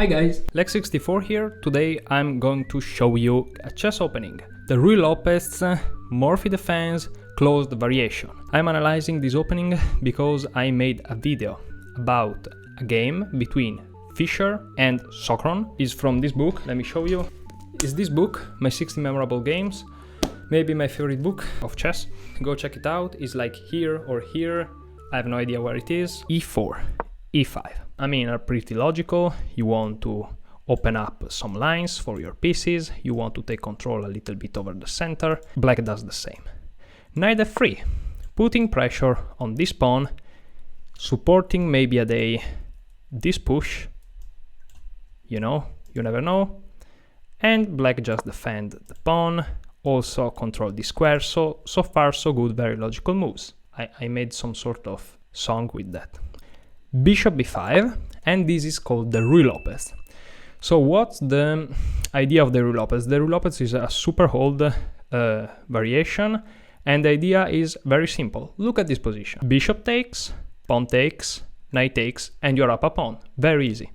Hi guys, Lex64 here. Today I'm going to show you a chess opening. The Ruy Lopez Morphy Defense closed variation. I'm analyzing this opening because I made a video about a game between Fischer and Socron. It's from this book, let me show you. It's this book, My 60 Memorable Games, maybe my favorite book of chess. Go check it out, it's like here or here, I have no idea where it is. E4, E5. I mean, are pretty logical. You want to open up some lines for your pieces, you want to take control a little bit over the center. Black does the same. Knight f3, putting pressure on this pawn, supporting maybe a day this push, you know, you never know. And black just defend the pawn, also control the square, so far so good, very logical moves. I made some sort of song with that. Bishop b5, and this is called the Ruy Lopez. So what's the idea of the Ruy Lopez? The Ruy Lopez is a super hold variation, and the idea is very simple. Look at this position. Bishop takes, pawn takes, knight takes, and you're up a pawn. Very easy.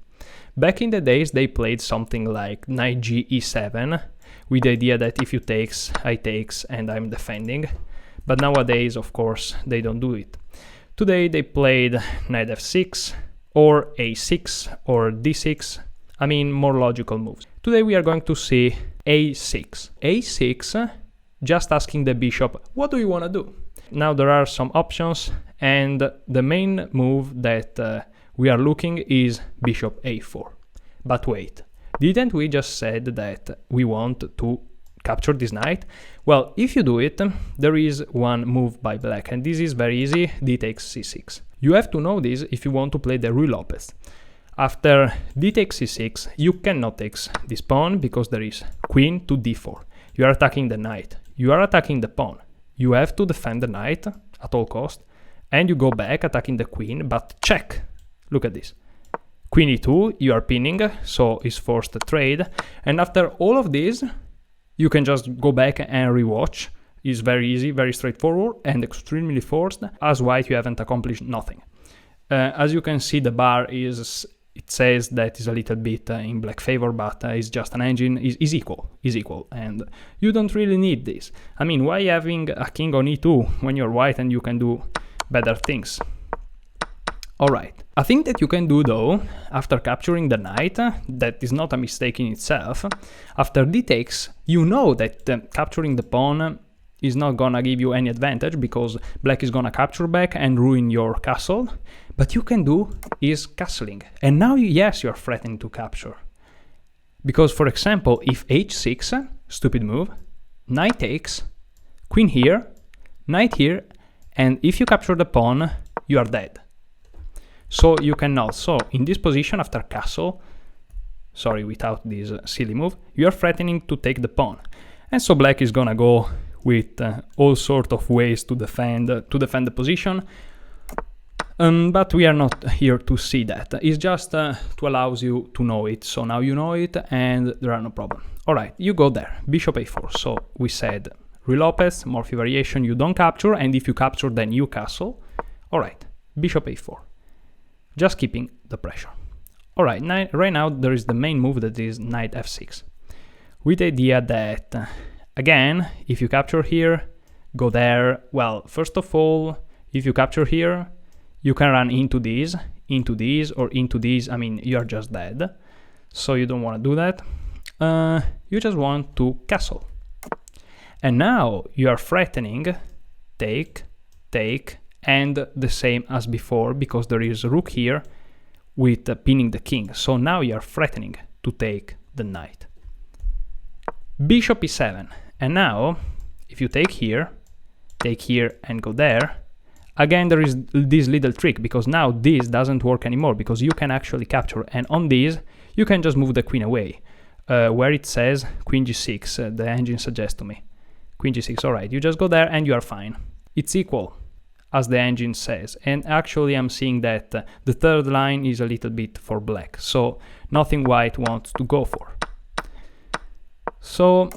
Back in the days, they played something like knight g e7, with the idea that if you takes, I takes, and I'm defending. But nowadays, of course, they don't do it. Today they played knight f6 or a6 or d6, I mean more logical moves. Today we are going to see a6. a6, just asking the bishop, what do you want to do? Now there are some options, and the main move that we are looking is bishop a4. But wait, didn't we just said that we want to capture this knight? Well, if you do it, there is one move by black, and this is very easy, d takes c6. You have to know this if you want to play the Ruy Lopez. After d takes c6, you cannot take this pawn because there is queen to d4. You are attacking the knight, you are attacking the pawn. You have to defend the knight at all cost, and you go back attacking the queen, but check. Look at this. Queen e2, you are pinning, so it's forced to trade, and after all of this, you can just go back and rewatch. It's very easy, very straightforward, and extremely forced. As white, you haven't accomplished nothing. As you can see, the bar is, it says that is a little bit in black favor, but it's just an engine, is equal, and you don't really need this. I mean, why having a king on e2 when you're white and you can do better things? Alright, a thing that you can do though, after capturing the knight, that is not a mistake in itself, after d takes, you know that capturing the pawn is not gonna give you any advantage because black is gonna capture back and ruin your castle. But you can do is castling, and now yes, you're threatening to capture. Because for example, if h6, stupid move, knight takes, queen here, knight here, and if you capture the pawn, you are dead. So you cannot. So in this position after castle, sorry, without this silly move, you are threatening to take the pawn. And so black is gonna go with all sort of ways to defend the position. But we are not here to see that. It's just to allow you to know it. So now you know it and there are no problem. Alright, you go there, bishop a4. So we said Ruy Lopez, Morphy variation, you don't capture, and if you capture then you castle. Alright, bishop a4. Just keeping the pressure. Alright, right now there is the main move that is knight f6. With the idea that, again, if you capture here, go there. Well, first of all, if you capture here, you can run into these, or into these. I mean, you are just dead. So you don't want to do that. You just want to castle. And now you are threatening, take, and the same as before, because there is a rook here with pinning the king. So now you are threatening to take the knight. Bishop e7. And now, if you take here and go there, again there is this little trick, because now this doesn't work anymore, because you can actually capture, and on this, you can just move the queen away. Where it says queen g6, the engine suggests to me. Queen g6, alright, you just go there and you are fine. It's equal, as the engine says, and actually I'm seeing that the third line is a little bit for black, so nothing white wants to go for. So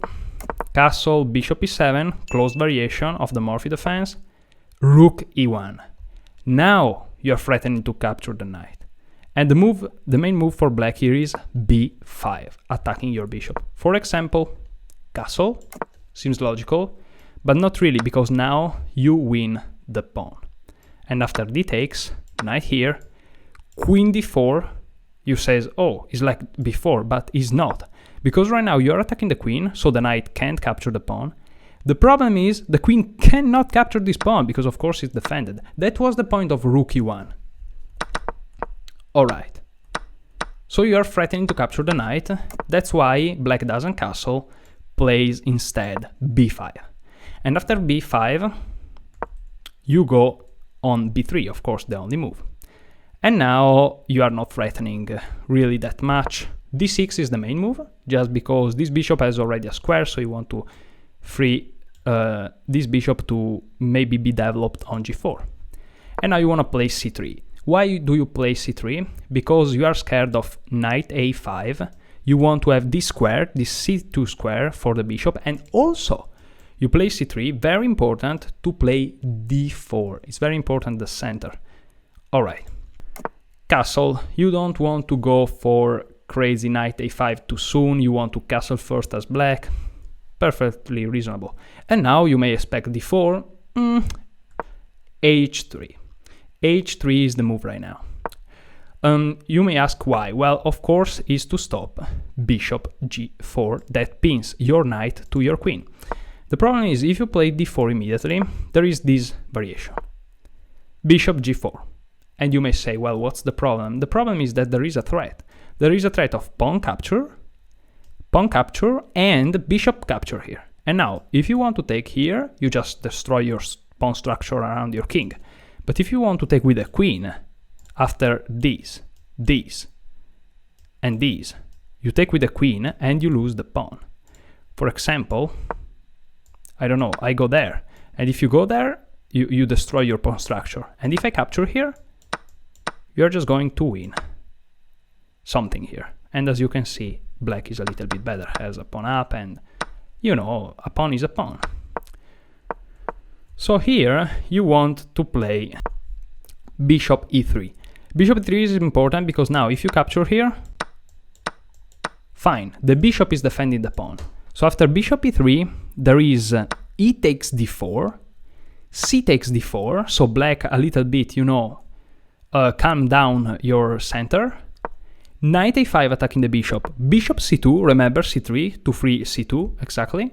castle, bishop e7, closed variation of the Morphy defense, rook e1. Now you're threatening to capture the knight. And the main move for black here is b5, attacking your bishop. For example, castle, seems logical, but not really, because now you win the pawn. And after d takes, knight here, queen d4, you says, oh, it's like before, but it's not. Because right now you're attacking the queen, so the knight can't capture the pawn. The problem is the queen cannot capture this pawn, because of course it's defended. That was the point of rook e1. Alright. So you are threatening to capture the knight. That's why black doesn't castle, plays instead b5. And after b5, you go on b3, of course, the only move. And now you are not threatening really that much. d6 is the main move, just because this bishop has already a square, so you want to free this bishop to maybe be developed on g4. And now you want to play c3. Why do you play c3? Because you are scared of knight a5. You want to have this square, this c2 square for the bishop, and also you play c3, very important to play d4. It's very important, the center. Alright. Castle, you don't want to go for crazy knight a5 too soon, you want to castle first as black. Perfectly reasonable. And now you may expect d4, h3. h3 is the move right now. You may ask why. Well, of course, is to stop bishop g4 that pins your knight to your queen. The problem is, if you play d4 immediately, there is this variation. Bishop g4. And you may say, well, what's the problem? The problem is that there is a threat. There is a threat of pawn capture, and bishop capture here. And now, if you want to take here, you just destroy your pawn structure around your king. But if you want to take with a queen, after these, and these, you take with the queen and you lose the pawn. For example, I don't know, I go there. And if you go there, you destroy your pawn structure. And if I capture here, you're just going to win something here. And as you can see, black is a little bit better, has a pawn up, and you know, a pawn is a pawn. So here you want to play bishop e3. Bishop e3 is important because now if you capture here, fine, the bishop is defending the pawn. So after bishop e3, there is e takes d4, c takes d4, so black a little bit, you know, calm down your center. Knight a5 attacking the bishop. Bishop c2, remember c3 to free c2, exactly.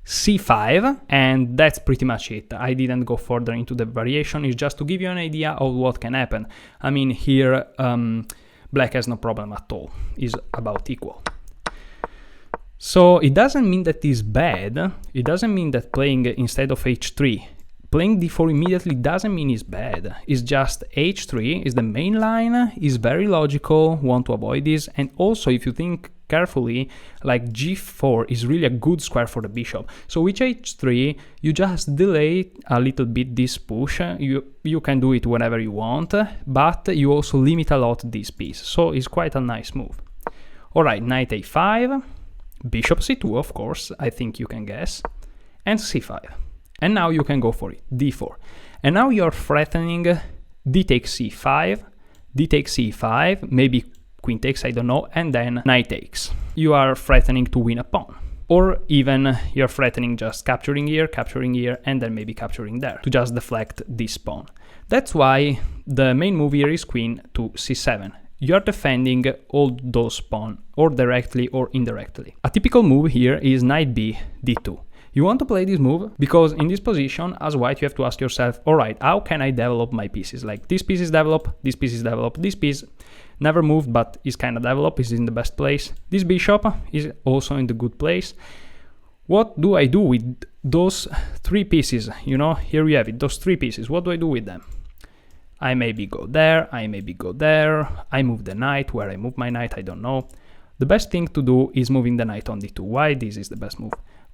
c5, and that's pretty much it. I didn't go further into the variation, it's just to give you an idea of what can happen. I mean, here black has no problem at all, is about equal. So it doesn't mean that it's bad, it doesn't mean that playing instead of h3, playing d4 immediately doesn't mean it's bad. It's just h3 is the main line, is very logical, want to avoid this, and also if you think carefully, like g4 is really a good square for the bishop. So with h3, you just delay a little bit this push. You can do it whenever you want, but you also limit a lot this piece. So it's quite a nice move. Alright, knight a5, bishop c2, of course, I think you can guess, and c5. And now you can go for it, d4. And now you're threatening d takes c5, d takes c5, maybe queen takes, I don't know, and then knight takes. You are threatening to win a pawn. Or even you're threatening just capturing here, and then maybe capturing there, to just deflect this pawn. That's why the main move here is queen to c7. You're defending all those pawns, or directly or indirectly. A typical move here is knight b, d2. You want to play this move because in this position, as white, you have to ask yourself, alright, how can I develop my pieces? Like, this piece is developed, this piece is developed, this piece never moved, but is kind of developed, is in the best place. This bishop is also in the good place. What do I do with those three pieces? You know, here we have it, those three pieces. What do I do with them? I maybe go there, I maybe go there, I move the knight. Where I move my knight, I don't know. The best thing to do is moving the knight on d2. Why this is the best move?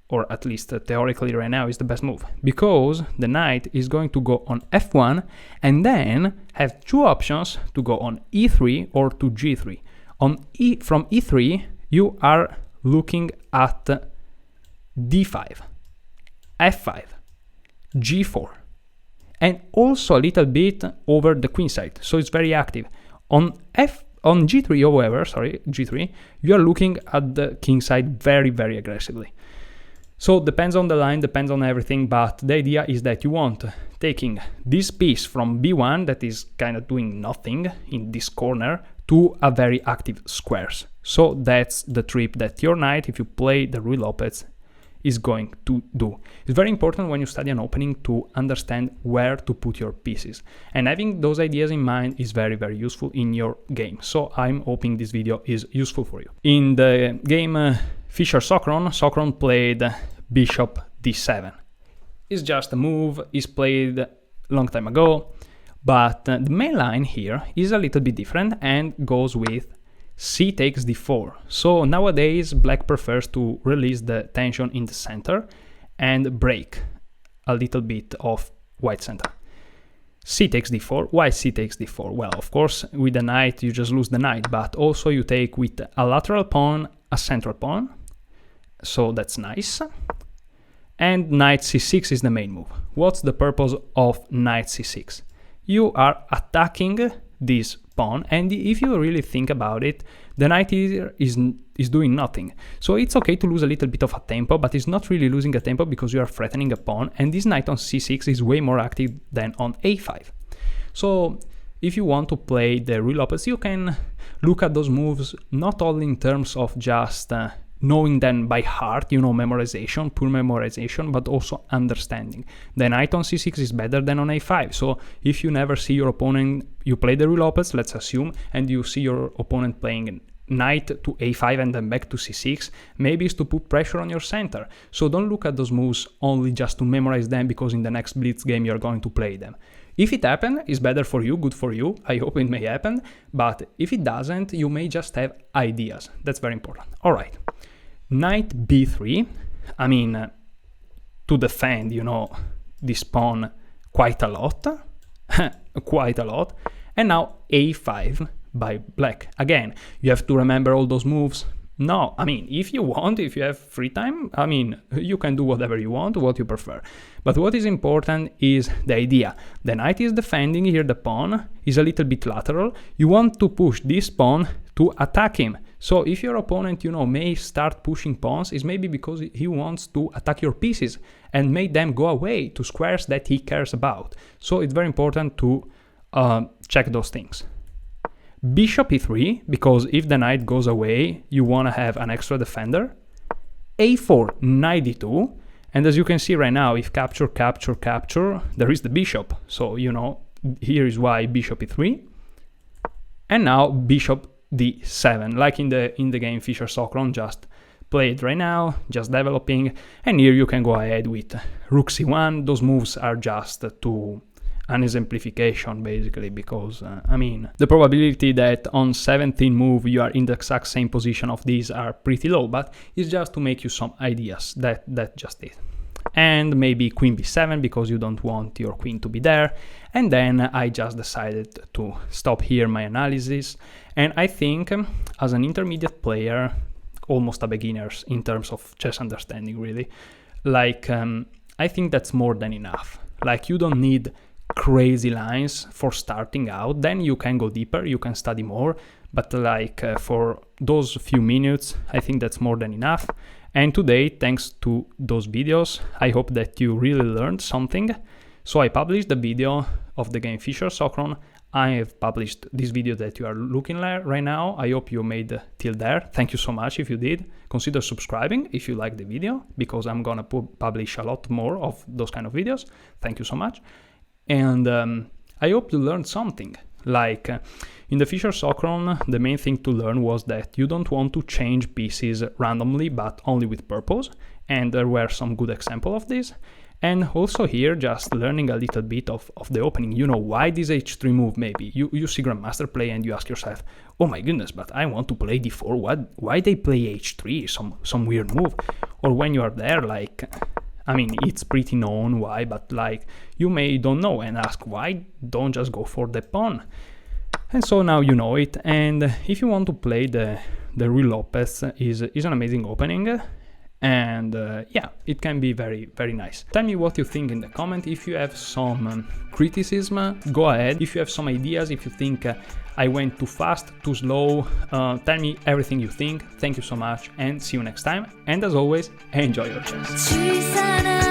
Or at least theoretically right now is the best move, because the knight is going to go on f1 and then have two options to go on e3 or to g3. From e3 you are looking at d5, f5, g4, and also a little bit over the queen side, so it's very active. On G3, however, G3, you are looking at the king side very, very aggressively. So depends on the line, depends on everything, but the idea is that you want taking this piece from B1 that is kind of doing nothing in this corner to a very active squares. So that's the trip that your knight, if you play the Ruy Lopez, is going to do. It's very important when you study an opening to understand where to put your pieces. And having those ideas in mind is very, very useful in your game. So I'm hoping this video is useful for you. In the game Fischer-Socron played bishop d7. It's just a move, it's played a long time ago, but the main line here is a little bit different and goes with c takes d4. So nowadays black prefers to release the tension in the center and break a little bit of white center. C takes d4. Why c takes d4? Well, of course, with the knight you just lose the knight, but also you take with a lateral pawn a central pawn, so that's nice. And knight c6 is the main move. What's the purpose of knight c6? You are attacking this pawn, and if you really think about it, the knight here is doing nothing. So it's okay to lose a little bit of a tempo, but it's not really losing a tempo because you are threatening a pawn, and this knight on c6 is way more active than on a5. So if you want to play the Ruy Lopez, you can look at those moves not only in terms of just knowing them by heart, memorization, pure memorization, but also understanding. The knight on c6 is better than on a5, so if you never see your opponent, you play the Ruy Lopez, let's assume, and you see your opponent playing knight to a5 and then back to c6, maybe it's to put pressure on your center. So don't look at those moves only just to memorize them because in the next blitz game you're going to play them. If it happens, it's better for you, good for you, I hope it may happen, but if it doesn't, you may just have ideas. That's very important. Alright, knight b3, I mean, to defend, this pawn quite a lot, quite a lot, and now a5 by black. Again, you have to remember all those moves. No, I mean, if you want, if you have free time, I mean, you can do whatever you want, what you prefer. But what is important is the idea. The knight is defending here, the pawn is a little bit lateral. You want to push this pawn to attack him. So if your opponent, may start pushing pawns, it's maybe because he wants to attack your pieces and make them go away to squares that he cares about. So it's very important to check those things. Bishop e3, because if the knight goes away, you want to have an extra defender. a4, knight d2, and as you can see right now, if capture, capture, capture, there is the bishop. So, here is why bishop e3. And now bishop d7, like in the game Fischer-Socron, just played right now, just developing. And here you can go ahead with rook c1. Those moves are just to an exemplification basically, because the probability that on 17 move you are in the exact same position of these are pretty low, but it's just to make you some ideas. That just it. And maybe queen b7 because you don't want your queen to be there. And then I just decided to stop here my analysis, and I think as an intermediate player, almost a beginner in terms of chess understanding really, I think that's more than enough. You don't need crazy lines for starting out, then you can go deeper, you can study more, but for those few minutes I think that's more than enough. And today, thanks to those videos, I hope that you really learned something. So I published the video of the game Fischer-Socron. I have published this video that you are looking at right now. I hope you made till there. Thank you so much if you did. Consider subscribing if you like the video, because I'm gonna publish a lot more of those kind of videos. Thank you so much. And I hope you learned something. In the Fischer-Socron, the main thing to learn was that you don't want to change pieces randomly, but only with purpose. And there were some good examples of this. And also here, just learning a little bit of the opening. Why this h3 move maybe? You see Grandmaster play and you ask yourself, oh my goodness, but I want to play d4. Why they play h3? Some weird move. Or when you are there, it's pretty known why, but you may don't know and ask why don't just go for the pawn. And so now you know it. And if you want to play the Ruy Lopez is an amazing opening. and yeah, it can be very, very nice. Tell me what you think in the comment. If you have some criticism, go ahead. If you have some ideas, if you think I went too fast, too slow, tell me everything you think. Thank you so much and see you next time. And as always, enjoy your chess.